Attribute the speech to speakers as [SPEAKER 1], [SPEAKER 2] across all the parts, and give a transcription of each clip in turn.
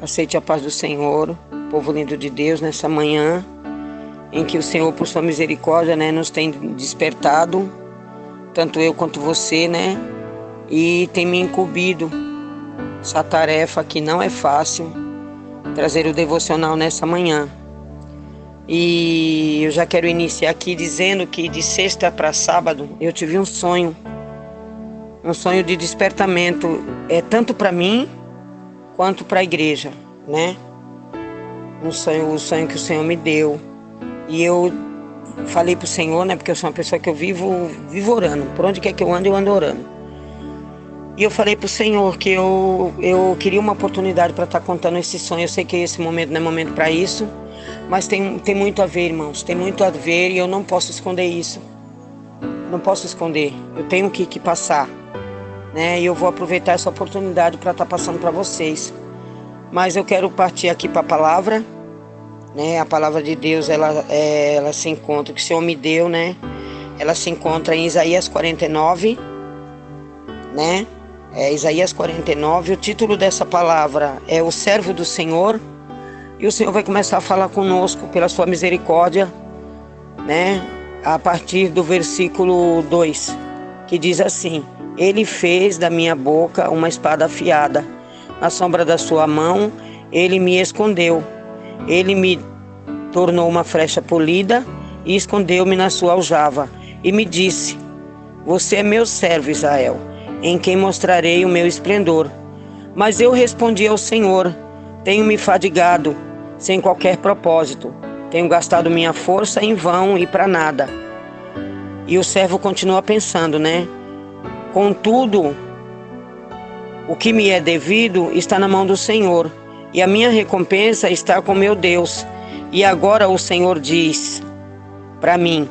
[SPEAKER 1] Aceite a paz do Senhor, povo lindo de Deus, nessa manhã em que o Senhor, por sua misericórdia, nos tem despertado, tanto eu quanto você, e tem me incumbido essa tarefa que não é fácil, trazer o devocional nessa manhã. E eu já quero iniciar aqui dizendo que de sexta para sábado eu tive um sonho de despertamento, tanto para mim quanto para a igreja, o sonho que o Senhor me deu. E eu falei para o Senhor, porque eu sou uma pessoa que eu vivo orando, por onde quer que eu ando orando. E eu falei para o Senhor que eu queria uma oportunidade para estar contando esse sonho. Eu sei que esse momento não é momento para isso, mas tem muito a ver, irmãos, tem muito a ver, e eu não posso esconder isso. Não posso esconder, eu tenho que passar, e eu vou aproveitar essa oportunidade para estar passando para vocês. Mas eu quero partir aqui para a palavra, a palavra de Deus, ela se encontra, que o Senhor me deu, ela se encontra em Isaías 49, Isaías 49, o título dessa palavra é O Servo do Senhor, e o Senhor vai começar a falar conosco pela sua misericórdia, a partir do versículo 2, que diz assim: Ele fez da minha boca uma espada afiada, na sombra da sua mão ele me escondeu, ele me tornou uma flecha polida e escondeu-me na sua aljava, e me disse: Você é meu servo Israel, em quem mostrarei o meu esplendor. Mas eu respondi ao Senhor: Tenho me fadigado, sem qualquer propósito. Tenho gastado minha força em vão e para nada. E o servo continua pensando, Contudo, o que me é devido está na mão do Senhor, e a minha recompensa está com meu Deus. E agora o Senhor diz para mim: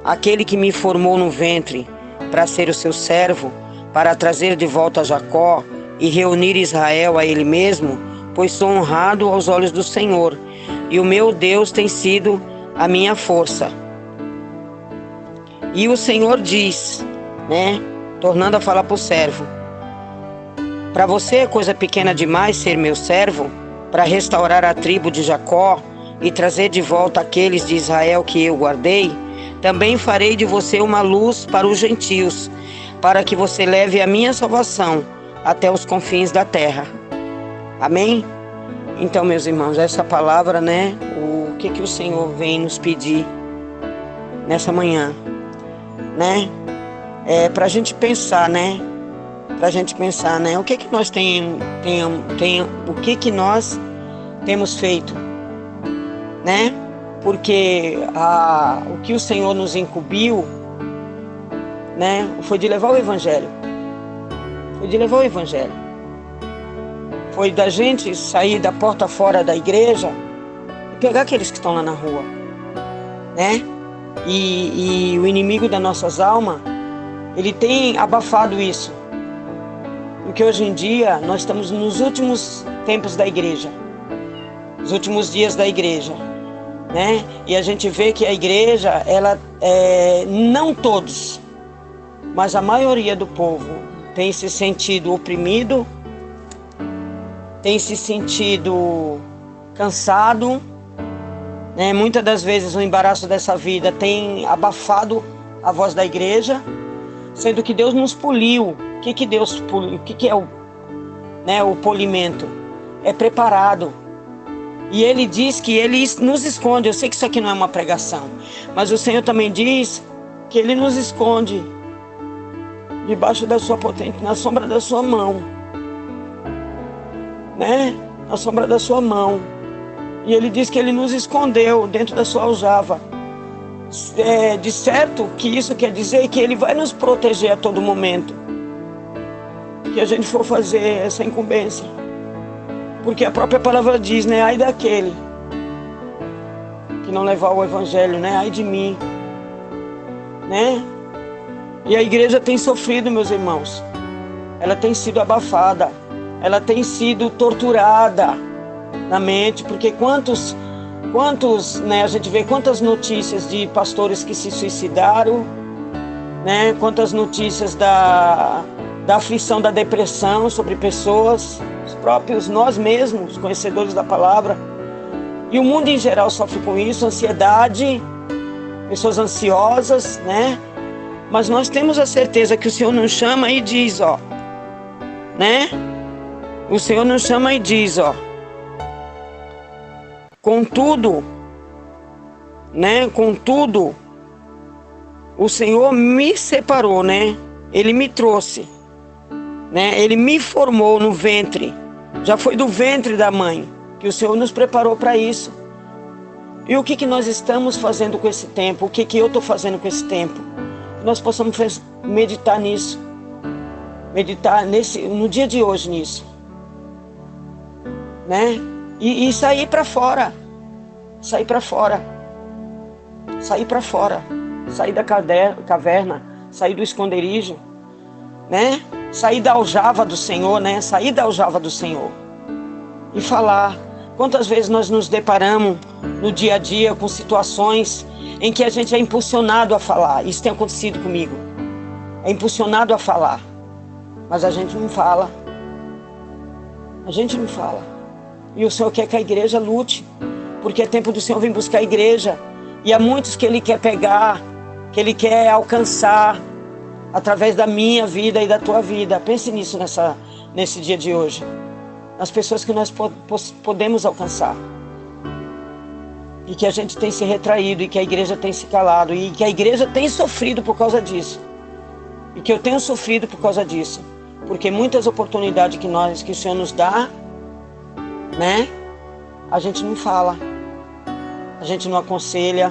[SPEAKER 1] Aquele que me formou no ventre para ser o seu servo, para trazer de volta Jacó e reunir Israel a ele mesmo, pois sou honrado aos olhos do Senhor, e o meu Deus tem sido a minha força. E o Senhor diz, tornando a falar para o servo: Para você é coisa pequena demais ser meu servo, para restaurar a tribo de Jacó e trazer de volta aqueles de Israel que eu guardei? Também farei de você uma luz para os gentios, para que você leve a minha salvação até os confins da terra. Amém? Então, meus irmãos, essa palavra, o que o Senhor vem nos pedir nessa manhã, para a gente pensar, para a gente pensar, o que nós o que nós temos feito, porque o que o Senhor nos incumbiu, foi de levar o Evangelho, foi da gente sair da porta fora da igreja e pegar aqueles que estão lá na rua, e o inimigo das nossas almas, ele tem abafado isso, porque hoje em dia nós estamos nos últimos tempos da igreja, os últimos dias da igreja, e a gente vê que a igreja, não todos, mas a maioria do povo tem se sentido oprimido, tem se sentido cansado, muitas das vezes o embaraço dessa vida tem abafado a voz da igreja, sendo que Deus nos poliu. O que Deus poliu? O que é o polimento? É preparado. E Ele diz que Ele nos esconde. Eu sei que isso aqui não é uma pregação, mas o Senhor também diz que Ele nos esconde debaixo da sua potente, na sombra da sua mão, na sombra da sua mão. E Ele diz que Ele nos escondeu dentro da sua aljava. De certo que isso quer dizer que Ele vai nos proteger a todo momento que a gente for fazer essa incumbência, porque a própria palavra diz, ai daquele que não levar o Evangelho, ai de mim, e a igreja tem sofrido, meus irmãos, ela tem sido abafada, ela tem sido torturada na mente, porque quantos, a gente vê quantas notícias de pastores que se suicidaram, quantas notícias da aflição da depressão sobre pessoas, os próprios nós mesmos, conhecedores da palavra. E o mundo em geral sofre com isso, ansiedade, pessoas ansiosas, né? Mas nós temos a certeza que o Senhor nos chama e diz, ó, né? O Senhor nos chama e diz, ó, contudo, né? Contudo, o Senhor me separou, né? Ele me trouxe, né? Ele me formou no ventre. Já foi do ventre da mãe que o Senhor nos preparou para isso. E o que nós estamos fazendo com esse tempo? O que eu estou fazendo com esse tempo? Que nós possamos meditar nisso. Meditar no dia de hoje nisso. Né? E sair para fora. Sair para fora. Sair para fora. Sair da caverna. Sair do esconderijo. Né? Sair da aljava do Senhor, né? Sair da aljava do Senhor. E falar. Quantas vezes nós nos deparamos no dia a dia com situações em que a gente é impulsionado a falar. Isso tem acontecido comigo. É impulsionado a falar. Mas a gente não fala. A gente não fala. E o Senhor quer que a igreja lute. Porque é tempo do Senhor vir buscar a igreja. E há muitos que Ele quer pegar, que Ele quer alcançar através da minha vida e da tua vida. Pense nisso nesse dia de hoje. As pessoas que nós podemos alcançar. E que a gente tem se retraído, e que a igreja tem se calado, e que a igreja tem sofrido por causa disso. E que eu tenho sofrido por causa disso. Porque muitas oportunidades que o Senhor nos dá, né? A gente não fala. A gente não aconselha.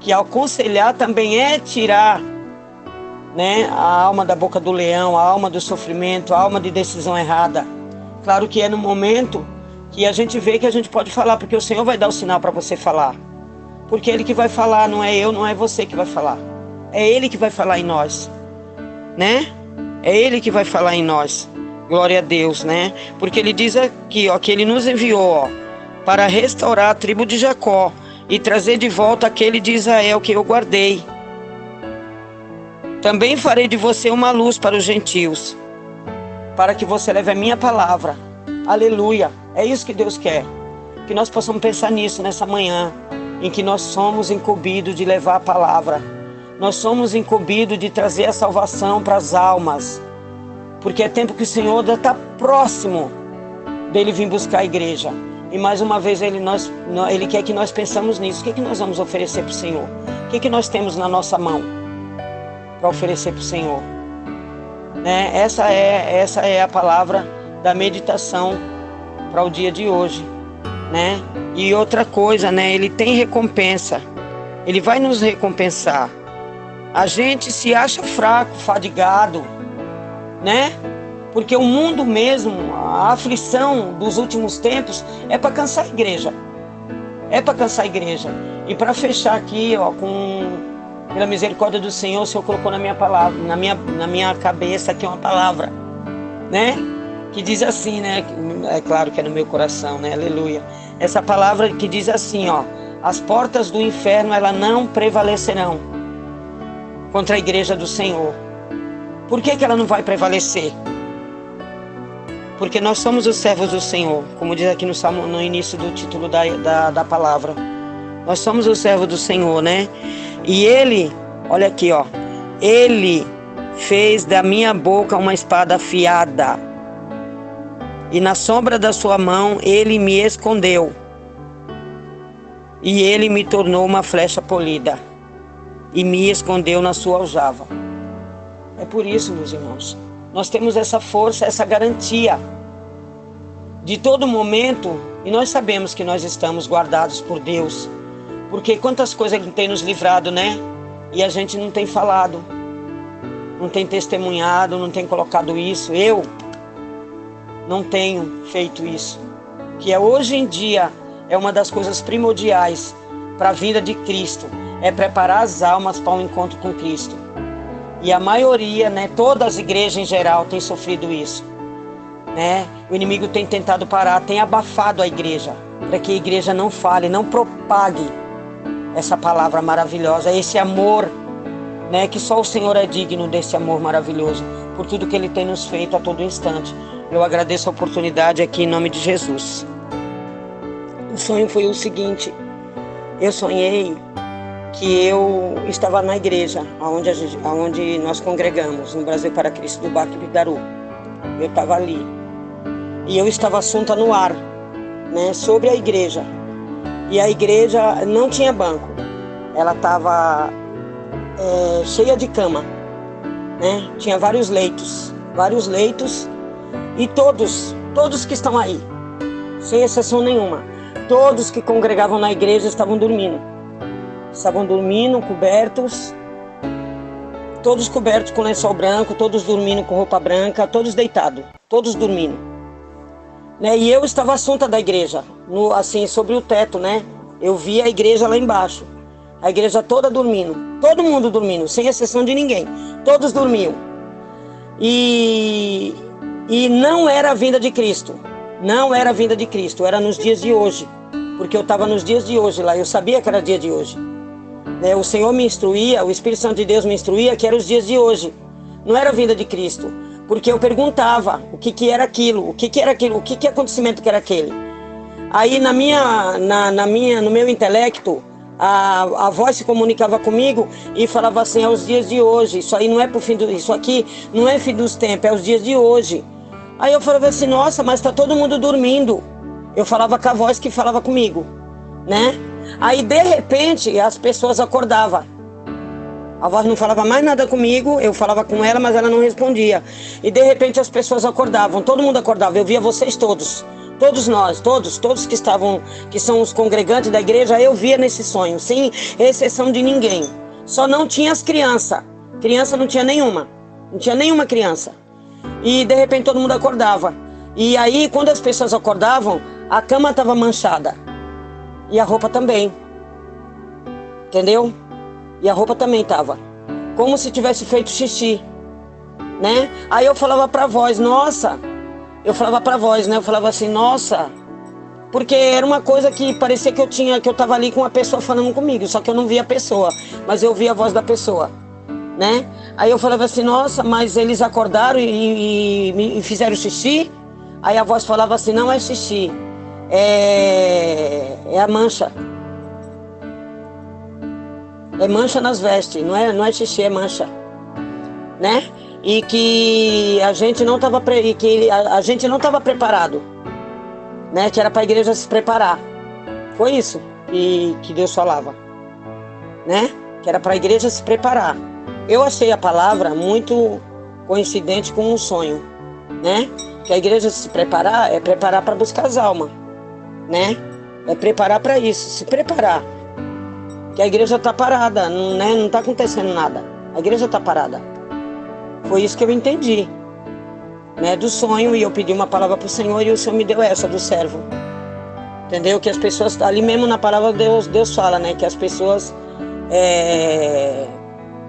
[SPEAKER 1] Que aconselhar também é tirar, né, a alma da boca do leão, a alma do sofrimento, a alma de decisão errada. Claro que é no momento que a gente vê que a gente pode falar, porque o Senhor vai dar o sinal para você falar. Porque Ele que vai falar, não é eu, não é você que vai falar. É Ele que vai falar em nós, né? É Ele que vai falar em nós. Glória a Deus, né? Porque Ele diz aqui, ó, que Ele nos enviou, ó, para restaurar a tribo de Jacó e trazer de volta aquele de Israel que eu guardei. Também farei de você uma luz para os gentios, para que você leve a minha palavra. Aleluia. É isso que Deus quer. Que nós possamos pensar nisso nessa manhã, em que nós somos incumbidos de levar a palavra. Nós somos incumbidos de trazer a salvação para as almas. Porque é tempo que o Senhor já está próximo dele vir buscar a igreja. E mais uma vez Ele quer que nós pensamos nisso. O que nós vamos oferecer para o Senhor? O que nós temos na nossa mão para oferecer para o Senhor? Né? Essa é a palavra da meditação para o dia de hoje, né? E outra coisa, né? Ele tem recompensa. Ele vai nos recompensar. A gente se acha fraco, fadigado, né? Porque o mundo mesmo, a aflição dos últimos tempos é para cansar a igreja. É para cansar a igreja. E para fechar aqui, ó, pela misericórdia do Senhor, o Senhor colocou na minha palavra, na minha cabeça aqui uma palavra, né? Que diz assim, né? É claro que é no meu coração, né? Aleluia. Essa palavra que diz assim, ó: as portas do inferno, elas não prevalecerão contra a igreja do Senhor. Por que ela não vai prevalecer? Porque nós somos os servos do Senhor, como diz aqui no início do título da palavra. Nós somos os servos do Senhor, né? E Ele, olha aqui, ó: Ele fez da minha boca uma espada afiada, e na sombra da sua mão Ele me escondeu, e Ele me tornou uma flecha polida, e me escondeu na sua aljava. É por isso, meus irmãos, nós temos essa força, essa garantia de todo momento, e nós sabemos que nós estamos guardados por Deus, porque quantas coisas Ele tem nos livrado, né? E a gente não tem falado, não tem testemunhado, não tem colocado isso. Eu não tenho feito isso, que hoje em dia é uma das coisas primordiais para a vida de Cristo, é preparar as almas para um encontro com Cristo. E a maioria, né, todas as igrejas em geral têm sofrido isso, né? O inimigo tem tentado parar, tem abafado a igreja, para que a igreja não fale, não propague essa palavra maravilhosa, esse amor, né, que só o Senhor é digno desse amor maravilhoso, por tudo que Ele tem nos feito a todo instante. Eu agradeço a oportunidade aqui em nome de Jesus. O sonho foi o seguinte: eu sonhei que eu estava na igreja onde nós congregamos, no Brasil para Cristo do Baque Bigaru. Eu estava ali e eu estava assunta no ar, né, sobre a igreja. E a igreja não tinha banco, ela estava cheia de cama, né? Tinha vários leitos e todos que estão aí, sem exceção nenhuma, todos que congregavam na igreja estavam dormindo, cobertos, todos cobertos com lençol branco, todos dormindo com roupa branca, todos deitados, todos dormindo, né? E eu estava assunta da igreja, assim, sobre o teto, né? Eu vi a igreja lá embaixo, a igreja toda dormindo, todo mundo dormindo, sem exceção de ninguém, todos dormiam. E não era a vinda de Cristo, era nos dias de hoje, porque eu estava nos dias de hoje lá, eu sabia que era dia de hoje, né? O Senhor me instruía, o Espírito Santo de Deus me instruía que era os dias de hoje, não era a vinda de Cristo, porque eu perguntava o que era aquilo, que acontecimento que era aquele. Aí no meu intelecto, a voz se comunicava comigo e falava assim: é os dias de hoje, isso aí não é pro fim isso aqui não é fim dos tempos, é os dias de hoje. Aí eu falava assim: nossa, mas tá todo mundo dormindo. Eu falava com a voz que falava comigo, né? Aí de repente as pessoas acordavam. A voz não falava mais nada comigo, eu falava com ela, mas ela não respondia. E de repente as pessoas acordavam, todo mundo acordava, eu via vocês todos. Todos nós, todos que são os congregantes da igreja, eu via nesse sonho, sem exceção de ninguém. Só não tinha as crianças. Criança não tinha nenhuma criança. E de repente todo mundo acordava. E aí, quando as pessoas acordavam, a cama estava manchada. E a roupa também. Entendeu? E a roupa também estava. Como se tivesse feito xixi, né? Aí eu falava pra voz: nossa. Eu falava pra voz, né? Eu falava assim: nossa. Porque era uma coisa que parecia que eu tava ali com uma pessoa falando comigo, só que eu não via a pessoa, mas eu via a voz da pessoa, né? Aí eu falava assim: nossa, mas eles acordaram e fizeram xixi? Aí a voz falava assim: não é xixi, é a mancha. É mancha nas vestes, não é xixi, é mancha, né? E que a gente não estava preparado, né? Que era para a igreja se preparar. Foi isso que Deus falava, né? Que era para a igreja se preparar. Eu achei a palavra muito coincidente com um sonho, né? Que a igreja se preparar é preparar para buscar as almas, né? É preparar para isso, se preparar. Que a igreja está parada, né? Não está acontecendo nada. A igreja está parada. Foi isso que eu entendi, né, do sonho, e eu pedi uma palavra para o Senhor e o Senhor me deu essa do servo. Entendeu? Que as pessoas, ali mesmo na palavra Deus fala, né, que as pessoas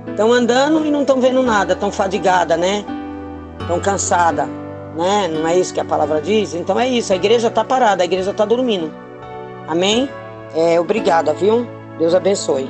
[SPEAKER 1] estão andando e não estão vendo nada, estão fadigadas, né? Estão cansadas, né? Não é isso que a palavra diz? Então é isso, a igreja está parada, a igreja está dormindo. Amém? Obrigada, viu? Deus abençoe.